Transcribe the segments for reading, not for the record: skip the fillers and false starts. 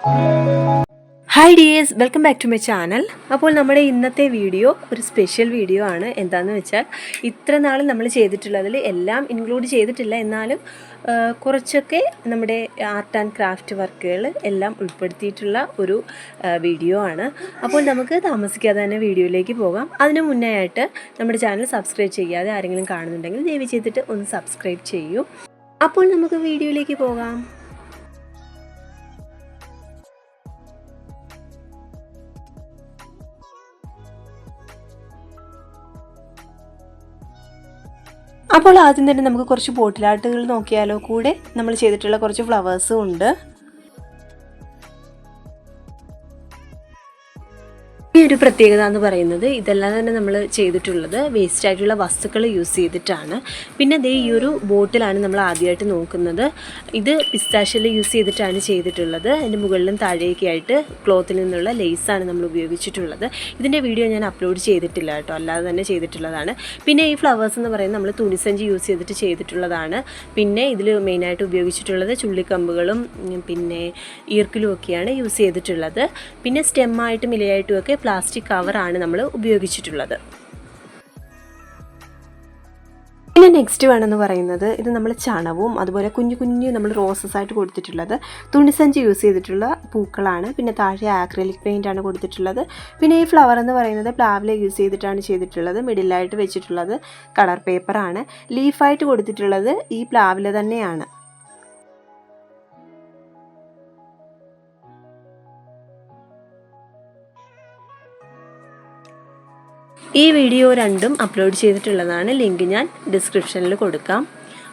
Hi dears, welcome back to my channel. അപ്പോൾ നമ്മുടെ ഇന്നത്തെ വീഡിയോ ഒരു സ്പെഷ്യൽ വീഡിയോ ആണ്. എന്താണെന്ന് വെച്ചാൽ ഇത്ര നാൾ നമ്മൾ ചെയ്തിട്ടുള്ളതിൽ എല്ലാം ഇൻക്ലൂഡ് ചെയ്തിട്ടില്ല, എന്നാലും കുറച്ചൊക്കെ നമ്മുടെ ആർട്ട് ആൻഡ് ക്രാഫ്റ്റ് വർക്കുകൾ എല്ലാം ഉൾപ്പെടുത്തിയിട്ടുള്ള ഒരു വീഡിയോ ആണ്. അപ്പോൾ നമുക്ക് താമസിക്കാതെ തന്നെ വീഡിയോയിലേക്ക് പോകാം. അതിന് മുന്നേ ആയിട്ട് നമ്മുടെ ചാനൽ സബ്സ്ക്രൈബ് ചെയ്യാതെ ആരെങ്കിലും കാണുന്നുണ്ടെങ്കിൽ ദയവ് ചെയ്തിട്ട് ഒന്ന് സബ്സ്ക്രൈബ് ചെയ്യൂ. അപ്പോൾ നമുക്ക് വീഡിയോയിലേക്ക് പോകാം. അപ്പോൾ ആദ്യം തന്നെ നമുക്ക് കുറച്ച് ബോട്ടിൽ ആർട്ടുകൾ നോക്കിയാലോ. കൂടെ നമ്മൾ ചെയ്തിട്ടുള്ള കുറച്ച് ഫ്ലവേഴ്സും ഉണ്ട്. ഈ ഒരു പ്രത്യേകത എന്ന് പറയുന്നത് ഇതെല്ലാം തന്നെ നമ്മൾ ചെയ്തിട്ടുള്ളത് വേസ്റ്റ് ആയിട്ടുള്ള വസ്തുക്കൾ യൂസ് ചെയ്തിട്ടാണ്. പിന്നെ ദേ ഈ ഒരു ബോട്ടിലാണ് നമ്മൾ ആദ്യമായിട്ട് നോക്കുന്നത്. ഇത് പിസ്താഷ്യൽ യൂസ് ചെയ്തിട്ടാണ് ചെയ്തിട്ടുള്ളത്. അതിൻ്റെ മുകളിലും താഴേക്ക് ആയിട്ട് ക്ലോത്തിൽ നിന്നുള്ള ലേസാണ് നമ്മൾ ഉപയോഗിച്ചിട്ടുള്ളത്. ഇതിൻ്റെ വീഡിയോ ഞാൻ അപ്ലോഡ് ചെയ്തിട്ടില്ല കേട്ടോ, അല്ലാതെ തന്നെ ചെയ്തിട്ടുള്ളതാണ്. പിന്നെ ഈ ഫ്ലവേഴ്സ് എന്ന് പറയുന്നത് നമ്മൾ തുണിസഞ്ചി യൂസ് ചെയ്തിട്ട് ചെയ്തിട്ടുള്ളതാണ്. പിന്നെ ഇതിൽ മെയിനായിട്ട് ഉപയോഗിച്ചിട്ടുള്ളത് ചുള്ളിക്കമ്പുകളും പിന്നെ ഈർക്കിലും ഒക്കെയാണ് യൂസ് ചെയ്തിട്ടുള്ളത്. പിന്നെ സ്റ്റെമ്മായിട്ടും ഇലയായിട്ടും ഒക്കെ പ്ലാസ്റ്റിക് കവറാണ് നമ്മൾ ഉപയോഗിച്ചിട്ടുള്ളത്. പിന്നെ നെക്സ്റ്റ് വേണമെന്ന് പറയുന്നത് ഇത് നമ്മൾ ചണവും അതുപോലെ കുഞ്ഞു കുഞ്ഞു നമ്മൾ റോസസ് ആയിട്ട് കൊടുത്തിട്ടുള്ളത് തുണിസഞ്ചി യൂസ് ചെയ്തിട്ടുള്ള പൂക്കളാണ്. പിന്നെ താഴെ ആക്രിലിക് പെയിൻ്റ് ആണ് കൊടുത്തിട്ടുള്ളത്. പിന്നെ ഈ ഫ്ലവർ എന്ന് പറയുന്നത് പ്ലാവില യൂസ് ചെയ്തിട്ടാണ് ചെയ്തിട്ടുള്ളത്. മിഡിലായിട്ട് വെച്ചിട്ടുള്ളത് കളർ പേപ്പറാണ്. ലീഫായിട്ട് കൊടുത്തിട്ടുള്ളത് ഈ പ്ലാവില തന്നെയാണ്. ഈ വീഡിയോ രണ്ടും അപ്ലോഡ് ചെയ്തിട്ടുള്ളതാണ്. ലിങ്ക് ഞാൻ ഡിസ്ക്രിപ്ഷനിൽ കൊടുക്കാം.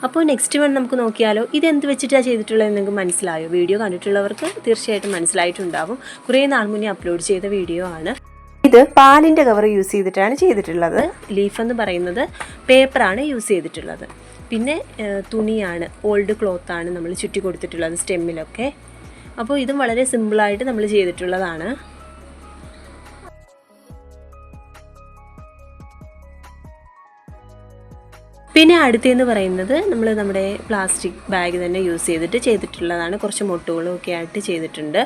അപ്പോൾ നെക്സ്റ്റ് വൺ നമുക്ക് നോക്കിയാലോ. ഇതെന്ത് വെച്ചിട്ടാണ് ചെയ്തിട്ടുള്ളത് നിങ്ങൾക്ക് മനസ്സിലായോ? വീഡിയോ കണ്ടിട്ടുള്ളവർക്ക് തീർച്ചയായിട്ടും മനസ്സിലായിട്ടുണ്ടാവും. കുറേ നാൾ മുന്നേ അപ്ലോഡ് ചെയ്ത വീഡിയോ ആണ്. ഇത് പാലിൻ്റെ കവർ യൂസ് ചെയ്തിട്ടാണ് ചെയ്തിട്ടുള്ളത്. ലീഫ് എന്ന് പറയുന്നത് പേപ്പറാണ് യൂസ് ചെയ്തിട്ടുള്ളത്. പിന്നെ തുണിയാണ്, ഓൾഡ് ക്ലോത്താണ് നമ്മൾ ചുറ്റി കൊടുത്തിട്ടുള്ളത് സ്റ്റെമ്മിലൊക്കെ. അപ്പോൾ ഇതും വളരെ സിമ്പിളായിട്ട് നമ്മൾ ചെയ്തിട്ടുള്ളതാണ്. പിന്നെ അടുത്തെന്ന് പറയുന്നത് നമ്മൾ നമ്മുടെ പ്ലാസ്റ്റിക് ബാഗ് തന്നെ യൂസ് ചെയ്തിട്ട് ചെയ്തിട്ടുള്ളതാണ്. കുറച്ച് മൊട്ടുകളും ഒക്കെ ആയിട്ട് ചെയ്തിട്ടുണ്ട്.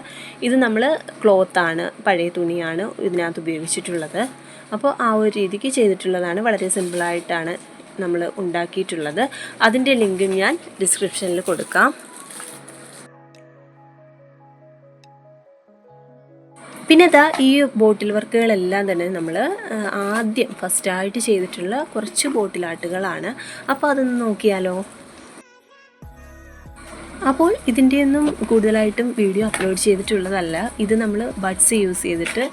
ഇത് നമ്മൾ ക്ലോത്താണ്, പഴയ തുണിയാണ് ഇതിനകത്ത് ഉപയോഗിച്ചിട്ടുള്ളത്. അപ്പോൾ ആ ഒരു രീതിക്ക് ചെയ്തിട്ടുള്ളതാണ്. വളരെ സിമ്പിളായിട്ടാണ് നമ്മൾ ഉണ്ടാക്കിയിട്ടുള്ളത്. അതിൻ്റെ ലിങ്ക് ഞാൻ ഡിസ്ക്രിപ്ഷനിൽ കൊടുക്കാം. പിന്നെ ഇതാ ഈ ബോട്ടിൽ വർക്കുകളെല്ലാം തന്നെ നമ്മൾ ആദ്യം ഫസ്റ്റായിട്ട് ചെയ്തിട്ടുള്ള കുറച്ച് ബോട്ടിൽ ആർട്ടുകളാണ്. അപ്പോൾ അതൊന്ന് നോക്കിയാലോ. അപ്പോൾ ഇതിൻ്റെയൊന്നും കൂടുതലായിട്ടും വീഡിയോ അപ്ലോഡ് ചെയ്തിട്ടുള്ളതല്ല. ഇത് നമ്മൾ ബഡ്സ് യൂസ് ചെയ്തിട്ട്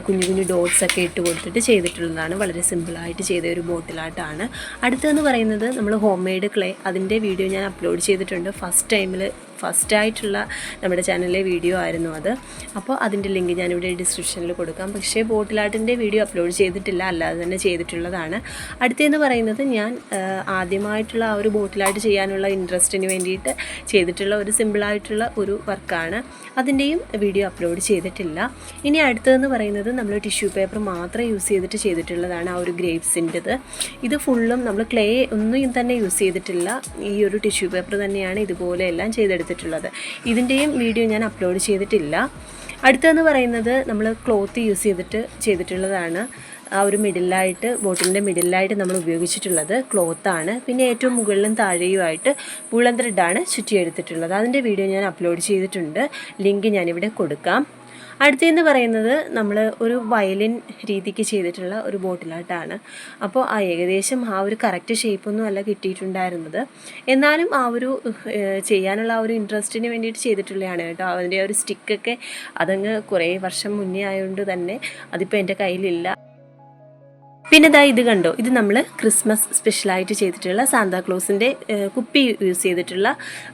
കുഞ്ഞു കുഞ്ഞു ഡോട്ട്സ് ഒക്കെ ഇട്ട് കൊടുത്തിട്ട് ചെയ്തിട്ടുള്ളതാണ്. വളരെ സിമ്പിളായിട്ട് ചെയ്ത ഒരു ബോട്ടിൽ ആർട്ടാണ്. അടുത്തതെന്ന് പറയുന്നത് നമ്മൾ ഹോം മെയ്ഡ് ക്ലേ, അതിൻ്റെ വീഡിയോ ഞാൻ അപ്ലോഡ് ചെയ്തിട്ടുണ്ട്. ഫസ്റ്റായിട്ടുള്ള നമ്മുടെ ചാനലിലെ വീഡിയോ ആയിരുന്നു അത്. അപ്പോൾ അതിൻ്റെ ലിങ്ക് ഞാനിവിടെ ഡിസ്ക്രിപ്ഷനിൽ കൊടുക്കാം. പക്ഷേ ബോട്ടിൽ ആർട്ടിൻ്റെ വീഡിയോ അപ്ലോഡ് ചെയ്തിട്ടില്ല, അല്ലാതെ തന്നെ ചെയ്തിട്ടുള്ളതാണ്. അടുത്തതെന്ന് പറയുന്നത് ഞാൻ ആദ്യമായിട്ടുള്ള ആ ഒരു ബോട്ടിൽ ആർട്ട് ചെയ്യാനുള്ള ഇൻട്രസ്റ്റിന് വേണ്ടിയിട്ട് ചെയ്തിട്ടുള്ള ഒരു സിമ്പിളായിട്ടുള്ള ഒരു വർക്കാണ്. അതിൻ്റെയും വീഡിയോ അപ്ലോഡ് ചെയ്തിട്ടില്ല. ഇനി അടുത്തതെന്ന് പറയുന്നത് നമ്മൾ ടിഷ്യൂ പേപ്പർ മാത്രം യൂസ് ചെയ്തിട്ട് ചെയ്തിട്ടുള്ളതാണ്. ആ ഒരു ഗ്രേപ്സിൻ്റെത്. ഇത് ഫുള്ളും നമ്മൾ ക്ലേ ഒന്നും തന്നെ യൂസ് ചെയ്തിട്ടില്ല. ഈ ഒരു ടിഷ്യൂ പേപ്പർ തന്നെയാണ് ഇതുപോലെ എല്ലാം ചെയ്തെടുത്തിട്ടുള്ളത്. ഇതിൻ്റെയും വീഡിയോ ഞാൻ അപ്ലോഡ് ചെയ്തിട്ടില്ല. അടുത്തതെന്ന് പറയുന്നത് നമ്മൾ ക്ലോത്ത് യൂസ് ചെയ്തിട്ട് ചെയ്തിട്ടുള്ളതാണ്. ആ ഒരു മിഡിലായിട്ട്, ബോട്ടിലിൻ്റെ മിഡിലായിട്ട് നമ്മൾ ഉപയോഗിച്ചിട്ടുള്ളത് ക്ലോത്താണ്. പിന്നെ ഏറ്റവും മുകളിലും താഴെയുമായിട്ട് വൂളൻ ത്രെഡാണ് ചുറ്റിയെടുത്തിട്ടുള്ളത്. അതിൻ്റെ വീഡിയോ ഞാൻ അപ്ലോഡ് ചെയ്തിട്ടുണ്ട്. ലിങ്ക് ഞാനിവിടെ കൊടുക്കാം. അടുത്തതെന്ന് പറയുന്നത് നമ്മൾ ഒരു വയലിൻ രീതിക്ക് ചെയ്തിട്ടുള്ള ഒരു ബോട്ടിലായിട്ടാണ്. അപ്പോൾ ഏകദേശം ആ ഒരു കറക്റ്റ് ഷേപ്പൊന്നും അല്ല കിട്ടിയിട്ടുണ്ടായിരുന്നത്. എന്നാലും ആ ഒരു ചെയ്യാനുള്ള ആ ഒരു ഇൻട്രസ്റ്റിന് വേണ്ടിയിട്ട് ചെയ്തിട്ടുള്ളതാണ് കേട്ടോ. അതിൻ്റെ ഒരു സ്റ്റിക്കൊക്കെ അതങ്ങ് കുറേ വർഷം മുന്നേ ആയതുകൊണ്ട് തന്നെ അതിപ്പോൾ എൻ്റെ കയ്യിലില്ല. പിന്നെ ഇതാ ഇത് കണ്ടോ, ഇത് നമ്മൾ ക്രിസ്മസ് സ്പെഷ്യലായിട്ട് ചെയ്തിട്ടുള്ള സാന്താക്ലോസിൻ്റെ കുപ്പി യൂസ് ചെയ്തിട്ടുള്ള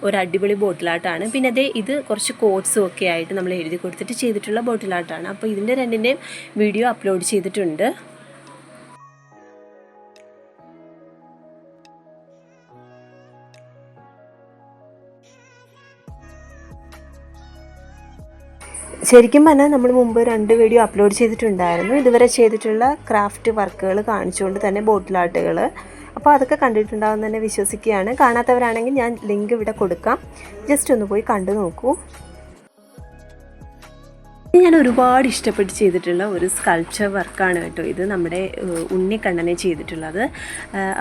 ഒരു അടിപൊളി ബോട്ടിലായിട്ടാണ്. പിന്നെ അതേ ഇത് കുറച്ച് കോട്ട്സും ഒക്കെ ആയിട്ട് നമ്മൾ എഴുതി കൊടുത്തിട്ട് ചെയ്തിട്ടുള്ള ബോട്ടിലായിട്ടാണ്. അപ്പോൾ ഇതിൻ്റെ രണ്ടിൻ്റെയും വീഡിയോ അപ്ലോഡ് ചെയ്തിട്ടുണ്ട്. ശരിക്കും പറഞ്ഞാൽ നമ്മൾ മുമ്പ് 2 വീഡിയോ അപ്ലോഡ് ചെയ്തിട്ടുണ്ടായിരുന്നു. ഇതുവരെ ചെയ്തിട്ടുള്ള ക്രാഫ്റ്റ് വർക്കുകൾ കാണിച്ചുകൊണ്ട് തന്നെ ബോട്ടിൽ ആർട്ടുകൾ. അപ്പോൾ അതൊക്കെ കണ്ടിട്ടുണ്ടാകുമെന്ന് തന്നെ വിശ്വസിക്കുകയാണ്. കാണാത്തവരാണെങ്കിൽ ഞാൻ ലിങ്ക് ഇവിടെ കൊടുക്കാം, ജസ്റ്റ് ഒന്ന് പോയി കണ്ടു നോക്കൂ. ഞാൻ ഒരുപാട് ഇഷ്ടപ്പെട്ട് ചെയ്തിട്ടുള്ള ഒരു സ്കൾപ്ചർ വർക്കാണ് കേട്ടോ ഇത്. നമ്മുടെ ഉണ്ണിക്കണ്ണനെ ചെയ്തിട്ടുള്ളത്.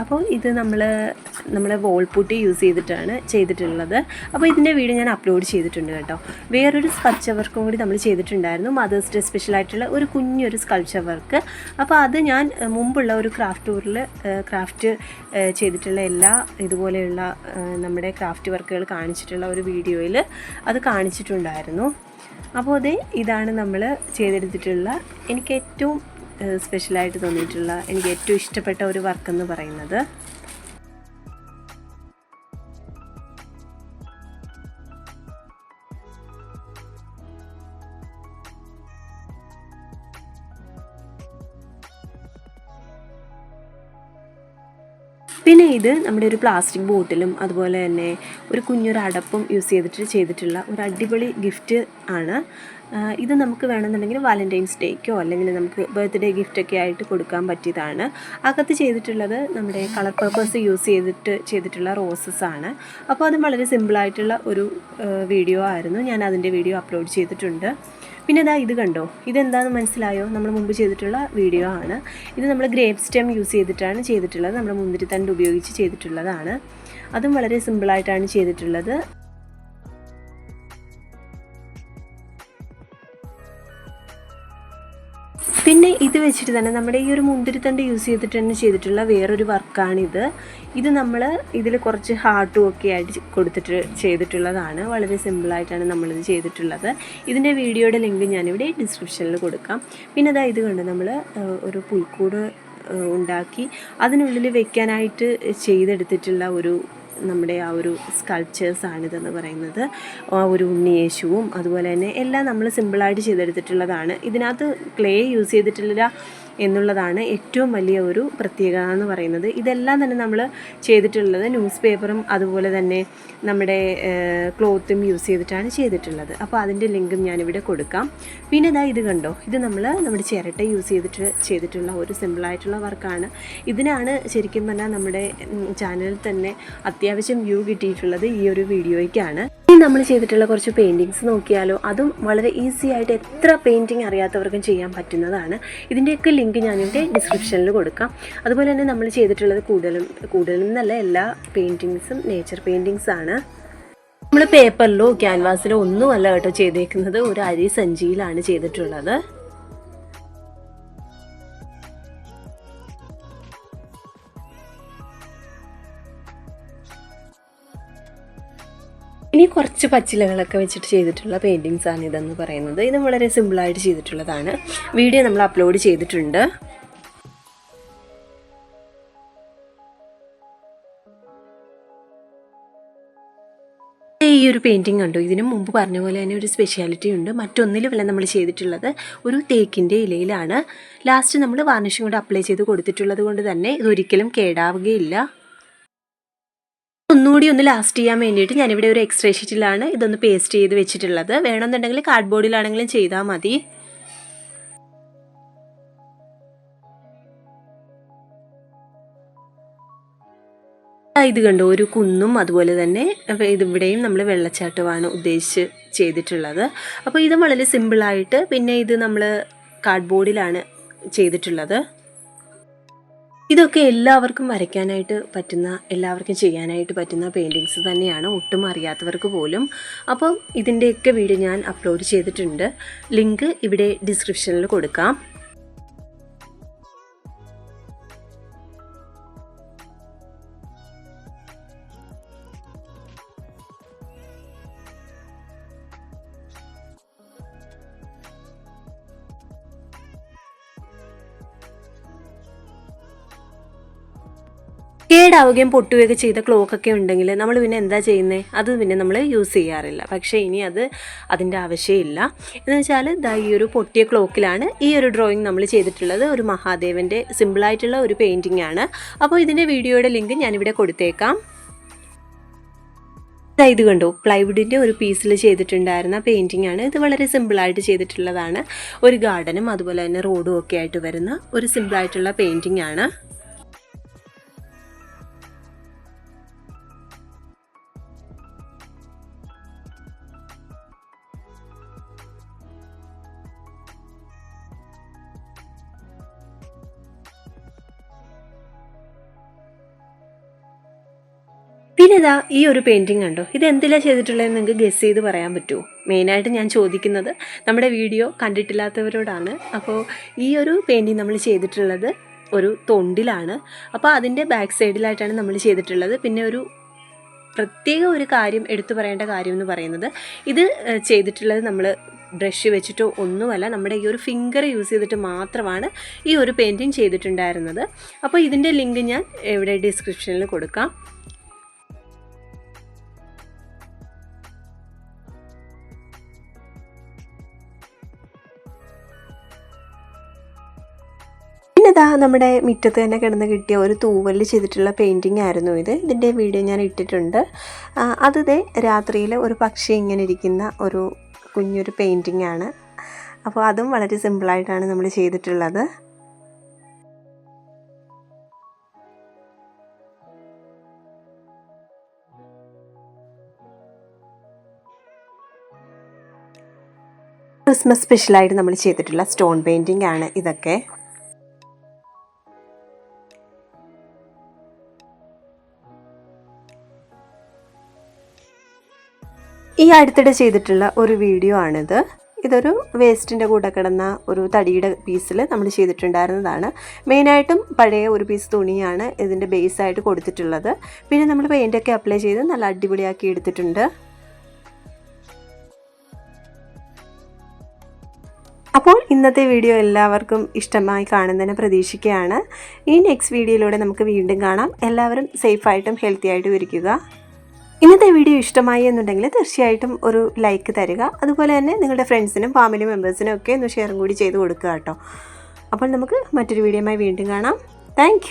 അപ്പോൾ ഇത് നമ്മളെ വോൾ പുട്ടി യൂസ് ചെയ്തിട്ടാണ് ചെയ്തിട്ടുള്ളത്. അപ്പോൾ ഇതിൻ്റെ വീഡിയോ ഞാൻ അപ്ലോഡ് ചെയ്തിട്ടുണ്ട് കേട്ടോ. വേറൊരു സ്കൾപ്ചർ വർക്കും കൂടി നമ്മൾ ചെയ്തിട്ടുണ്ടായിരുന്നു, മദേഴ്സ് ഡേ സ്പെഷ്യലായിട്ടുള്ള ഒരു കുഞ്ഞൊരു സ്കൾപ്ചർ വർക്ക്. അപ്പോൾ അത് ഞാൻ മുമ്പുള്ള ഒരു ക്രാഫ്റ്റ് ടൂറിൽ ക്രാഫ്റ്റ് ചെയ്തിട്ടുള്ള എല്ലാ ഇതുപോലെയുള്ള നമ്മുടെ ക്രാഫ്റ്റ് വർക്കുകൾ കാണിച്ചിട്ടുള്ള ഒരു വീഡിയോയിൽ അത് കാണിച്ചിട്ടുണ്ടായിരുന്നു. അപ്പോൾ ഇതാണ് നമ്മൾ ചെയ്തെടുത്തിട്ടുള്ള എനിക്ക് ഏറ്റവും സ്പെഷ്യലായിട്ട് തോന്നിയിട്ടുള്ള, എനിക്ക് ഏറ്റവും ഇഷ്ടപ്പെട്ട ഒരു വർക്കെന്ന് പറയുന്നത്. പിന്നെ ഇത് നമ്മുടെ ഒരു പ്ലാസ്റ്റിക് ബോട്ടിലും അതുപോലെ തന്നെ ഒരു കുഞ്ഞൊരു അടപ്പും യൂസ് ചെയ്തിട്ടുള്ള ഒരു അടിപൊളി ഗിഫ്റ്റ് ആണ്. ഇത് നമുക്ക് വേണമെന്നുണ്ടെങ്കിൽ വാലൻറ്റൈൻസ് ഡേക്കോ അല്ലെങ്കിൽ നമുക്ക് ബർത്ത്ഡേ ഗിഫ്റ്റൊക്കെ ആയിട്ട് കൊടുക്കാൻ പറ്റിയതാണ്. അകത്ത് ചെയ്തിട്ടുള്ളത് നമ്മുടെ കളർ പേപ്പേഴ്സ് യൂസ് ചെയ്തിട്ടുള്ള റോസസ് ആണ്. അപ്പോൾ അത് വളരെ സിമ്പിളായിട്ടുള്ള ഒരു വീഡിയോ ആയിരുന്നു. ഞാൻ അതിൻ്റെ വീഡിയോ അപ്ലോഡ് ചെയ്തിട്ടുണ്ട്. പിന്നെ ഇത് കണ്ടോ, ഇതെന്താണെന്ന് മനസ്സിലായോ? നമ്മൾ മുമ്പ് ചെയ്തിട്ടുള്ള വീഡിയോ ആണ് ഇത്. നമ്മൾ ഗ്രേപ്പ് സ്റ്റെം യൂസ് ചെയ്തിട്ടാണ് ചെയ്തിട്ടുള്ളത്. നമ്മൾ മുന്തിരിത്തണ്ട് ഉപയോഗിച്ച് ചെയ്തിട്ടുള്ളതാണ്. അതും വളരെ സിമ്പിളായിട്ടാണ് ചെയ്തിട്ടുള്ളത്. പിന്നെ ഇത് വെച്ചിട്ട് തന്നെ നമ്മുടെ ഈ ഒരു മുന്തിരിത്തണ്ട് യൂസ് ചെയ്തിട്ട് തന്നെ ചെയ്തിട്ടുള്ള വേറൊരു വർക്കാണിത്. ഇത് നമ്മൾ ഇതിൽ കുറച്ച് ഹാർട്ടും ഒക്കെ ആയിട്ട് കൊടുത്തിട്ട് ചെയ്തിട്ടുള്ളതാണ്. വളരെ സിമ്പിളായിട്ടാണ് നമ്മളിത് ചെയ്തിട്ടുള്ളത്. ഇതിൻ്റെ വീഡിയോയുടെ ലിങ്ക് ഞാനിവിടെ ഡിസ്ക്രിപ്ഷനിൽ കൊടുക്കാം. പിന്നെ ഇത് കണ്ട് നമ്മൾ ഒരു പുൽക്കൂട് ഉണ്ടാക്കി അതിനുള്ളിൽ വെക്കാനായിട്ട് ചെയ്തെടുത്തിട്ടുള്ള നമ്മുടെ ആ ഒരു സ്കൾപ്ചേഴ്സാണിതെന്ന് പറയുന്നത്. ഒരു ഉണ്ണിയേശുവും അതുപോലെ തന്നെ എല്ലാം നമ്മൾ സിമ്പിളായിട്ട് ചെയ്തെടുത്തിട്ടുള്ളതാണ്. ഇതിനകത്ത് ക്ലേ യൂസ് ചെയ്തിട്ടില്ല എന്നുള്ളതാണ് ഏറ്റവും വലിയ ഒരു പ്രത്യേകത എന്ന് പറയുന്നത്. ഇതെല്ലാം തന്നെ നമ്മൾ ചെയ്തിട്ടുള്ളത് ന്യൂസ് പേപ്പറും അതുപോലെ തന്നെ നമ്മുടെ ക്ലോത്തും യൂസ് ചെയ്തിട്ടാണ് ചെയ്തിട്ടുള്ളത്. അപ്പോൾ അതിൻ്റെ ലിങ്കും ഞാനിവിടെ കൊടുക്കാം. പിന്നെ ഇത് കണ്ടോ, ഇത് നമ്മുടെ ചിരട്ട യൂസ് ചെയ്തിട്ടുള്ള ഒരു സിമ്പിളായിട്ടുള്ള വർക്കാണ്. ഇതിനാണ് ശരിക്കും പറഞ്ഞാൽ നമ്മുടെ ചാനലിൽ തന്നെ അത്യാവശ്യം വ്യൂ കിട്ടിയിട്ടുള്ളത് ഈ ഒരു വീഡിയോയ്ക്കാണ്. ഇനി നമ്മൾ ചെയ്തിട്ടുള്ള കുറച്ച് പെയിൻറ്റിങ്സ് നോക്കിയാലോ. അതും വളരെ ഈസി ആയിട്ട് എത്ര പെയിൻറ്റിങ് അറിയാത്തവർക്കും ചെയ്യാൻ പറ്റുന്നതാണ്. ഇതിൻ്റെയൊക്കെ ലിങ്ക് ഞാനിവിടെ ഡിസ്ക്രിപ്ഷനിൽ കൊടുക്കാം. അതുപോലെ തന്നെ നമ്മൾ ചെയ്തിട്ടുള്ളത് കൂടുതലും എന്നല്ല എല്ലാ പെയിൻറ്റിങ്സും നേച്ചർ പെയിൻറ്റിങ്സ് ആണ്. നമ്മൾ പേപ്പറിലോ ക്യാൻവാസിലോ ഒന്നുമല്ല കേട്ടോ ചെയ്തേക്കുന്നത്, ഒരു അരി സഞ്ചിയിലാണ് ചെയ്തിട്ടുള്ളത്. ഇനി കുറച്ച് പച്ചിലകളൊക്കെ വെച്ചിട്ട് ചെയ്തിട്ടുള്ള പെയിൻറ്റിങ്സാണ് ഇതെന്ന് പറയുന്നത്. ഇത് വളരെ സിമ്പിളായിട്ട് ചെയ്തിട്ടുള്ളതാണ്. വീഡിയോ നമ്മൾ അപ്ലോഡ് ചെയ്തിട്ടുണ്ട്. ഈ ഒരു പെയിൻറ്റിങ് കണ്ടു, ഇതിനു മുമ്പ് പറഞ്ഞ പോലെ തന്നെ ഒരു സ്പെഷ്യാലിറ്റി ഉണ്ട്. മറ്റൊന്നിലുമല്ല നമ്മൾ ചെയ്തിട്ടുള്ളത് ഒരു തേക്കിൻ്റെ ഇലയിലാണ്. ലാസ്റ്റ് നമ്മൾ വാർണിഷും കൂടെ അപ്ലൈ ചെയ്ത് കൊടുത്തിട്ടുള്ളത് കൊണ്ട് തന്നെ ഇതൊരിക്കലും കേടാവുകയില്ല. ഒന്നുകൂടി ഒന്ന് ലാസ്റ്റ് ചെയ്യാൻ വേണ്ടിയിട്ട് ഞാനിവിടെ ഒരു എക്സ്ട്രാ ഷീറ്റിലാണ് ഇതൊന്ന് പേസ്റ്റ് ചെയ്ത് വെച്ചിട്ടുള്ളത്. വേണമെന്നുണ്ടെങ്കിൽ കാർഡ്ബോർഡിലാണെങ്കിലും ചെയ്താൽ മതി. ഇത് കണ്ടോ, ഒരു കുന്നും അതുപോലെ തന്നെ ഇതിവിടെയും നമ്മൾ വെള്ളച്ചാട്ടമാണ് ഉദ്ദേശിച്ച് ചെയ്തിട്ടുള്ളത്. അപ്പോൾ ഇത് വളരെ സിമ്പിളായിട്ട്, പിന്നെ ഇത് നമ്മൾ കാർഡ്ബോർഡിലാണ് ചെയ്തിട്ടുള്ളത്. ഇതൊക്കെ എല്ലാവർക്കും വരയ്ക്കാനായിട്ട് പറ്റുന്ന, എല്ലാവർക്കും ചെയ്യാനായിട്ട് പറ്റുന്ന പെയിൻറ്റിങ്സ് തന്നെയാണ്, ഒട്ടും അറിയാത്തവർക്ക് പോലും. അപ്പം ഇതിൻ്റെയൊക്കെ വീഡിയോ ഞാൻ അപ്ലോഡ് ചെയ്തിട്ടുണ്ട്. ലിങ്ക് ഇവിടെ ഡിസ്ക്രിപ്ഷനിൽ കൊടുക്കാം. കേടാവുകയും പൊട്ടുകയൊക്കെ ചെയ്ത ക്ലോക്കൊക്കെ ഉണ്ടെങ്കിൽ നമ്മൾ പിന്നെ എന്താ ചെയ്യുന്നത്? അത് പിന്നെ നമ്മൾ യൂസ് ചെയ്യാറില്ല. പക്ഷേ ഇനി അതിൻ്റെ ആവശ്യമില്ല. എന്ന് വെച്ചാൽ ഈ ഒരു പൊട്ടിയ ക്ലോക്കിലാണ് ഈ ഒരു ഡ്രോയിങ് നമ്മൾ ചെയ്തിട്ടുള്ളത്. ഒരു മഹാദേവൻ്റെ സിമ്പിളായിട്ടുള്ള ഒരു പെയിൻറ്റിംഗ് ആണ്. അപ്പോൾ ഇതിൻ്റെ വീഡിയോയുടെ ലിങ്ക് ഞാനിവിടെ കൊടുത്തേക്കാം. ഇത് കണ്ടോ, പ്ലൈവുഡിൻ്റെ ഒരു പീസിൽ ചെയ്തിട്ടുണ്ടായിരുന്ന പെയിൻറ്റിംഗ് ആണ്. ഇത് വളരെ സിമ്പിളായിട്ട് ചെയ്തിട്ടുള്ളതാണ്. ഒരു ഗാർഡനും അതുപോലെ തന്നെ റോഡും ഒക്കെ ആയിട്ട് വരുന്ന ഒരു സിമ്പിളായിട്ടുള്ള പെയിൻറ്റിംഗ് ആണ്. പിന്നെ ഇതാ ഈ ഒരു പെയിൻറ്റിങ് കണ്ടോ, ഇത് എന്തിലാണ് ചെയ്തിട്ടുള്ളതെന്ന് നിങ്ങൾക്ക് ഗസ് ചെയ്ത് പറയാൻ പറ്റുമോ? മെയിനായിട്ട് ഞാൻ ചോദിക്കുന്നത് നമ്മുടെ വീഡിയോ കണ്ടിട്ടില്ലാത്തവരോടാണ്. അപ്പോൾ ഈ ഒരു പെയിൻറ്റിങ് നമ്മൾ ചെയ്തിട്ടുള്ളത് ഒരു തൊണ്ടിലാണ്. അപ്പോൾ അതിൻ്റെ ബാക്ക് സൈഡിലായിട്ടാണ് നമ്മൾ ചെയ്തിട്ടുള്ളത്. പിന്നെ ഒരു പ്രത്യേക ഒരു കാര്യം എടുത്തു പറയേണ്ട കാര്യം എന്ന് പറയുന്നത്, ഇത് ചെയ്തിട്ടുള്ളത് നമ്മൾ ബ്രഷ് വെച്ചിട്ടോ ഒന്നുമല്ല, നമ്മുടെ ഈ ഒരു ഫിംഗർ യൂസ് ചെയ്തിട്ട് മാത്രമാണ് ഈ ഒരു പെയിൻറ്റിങ് ചെയ്തിട്ടുണ്ടായിരുന്നത്. അപ്പോൾ ഇതിൻ്റെ ലിങ്ക് ഞാൻ ഇവിടെ ഡിസ്ക്രിപ്ഷനിൽ കൊടുക്കാം. ഇതാ നമ്മുടെ മുറ്റത്ത് തന്നെ കിടന്ന് കിട്ടിയ ഒരു തൂവലിൽ ചെയ്തിട്ടുള്ള പെയിൻറ്റിങ് ആയിരുന്നു ഇത്. ഇതിൻ്റെ വീഡിയോ ഞാൻ ഇട്ടിട്ടുണ്ട്. അത് രാത്രിയിൽ ഒരു പക്ഷി ഇങ്ങനെ ഇരിക്കുന്ന ഒരു കുഞ്ഞൊരു പെയിൻറ്റിങ് ആണ്. അപ്പോൾ അതും വളരെ സിമ്പിളായിട്ടാണ് നമ്മൾ ചെയ്തിട്ടുള്ളത്. ക്രിസ്മസ് സ്പെഷ്യലായിട്ട് നമ്മൾ ചെയ്തിട്ടുള്ള സ്റ്റോൺ പെയിൻറ്റിങ് ആണ് ഇതൊക്കെ. ഈ അടുത്തിടെ ചെയ്തിട്ടുള്ള ഒരു വീഡിയോ ആണിത്. ഇതൊരു വേസ്റ്റിൻ്റെ കൂടെ കിടന്ന ഒരു തടിയുടെ പീസിൽ നമ്മൾ ചെയ്തിട്ടുണ്ടായിരുന്നതാണ്. മെയിനായിട്ടും പഴയ ഒരു പീസ് തുണിയാണ് ഇതിൻ്റെ ബേസായിട്ട് കൊടുത്തിട്ടുള്ളത്. പിന്നെ നമ്മൾ പെയിൻ്റൊക്കെ അപ്ലൈ ചെയ്ത് നല്ല അടിപൊളിയാക്കി എടുത്തിട്ടുണ്ട്. അപ്പോൾ ഇന്നത്തെ വീഡിയോ എല്ലാവർക്കും ഇഷ്ടമായി കാണുന്നതിന് പ്രതീക്ഷിക്കുകയാണ്. ഈ നെക്സ്റ്റ് വീഡിയോയിലൂടെ നമുക്ക് വീണ്ടും കാണാം. എല്ലാവരും സേഫായിട്ടും ഹെൽത്തി ആയിട്ടും ഇരിക്കുക. ഇന്നത്തെ വീഡിയോ ഇഷ്ടമായി എന്നുണ്ടെങ്കിൽ തീർച്ചയായിട്ടും ഒരു ലൈക്ക് തരിക. അതുപോലെ തന്നെ നിങ്ങളുടെ ഫ്രണ്ട്സിനും ഫാമിലി മെമ്പേഴ്സിനും ഒക്കെ ഒന്ന് ഷെയറും കൂടി ചെയ്ത് കൊടുക്കുക കേട്ടോ. അപ്പോൾ നമുക്ക് മറ്റൊരു വീഡിയോയുമായി വീണ്ടും കാണാം. താങ്ക്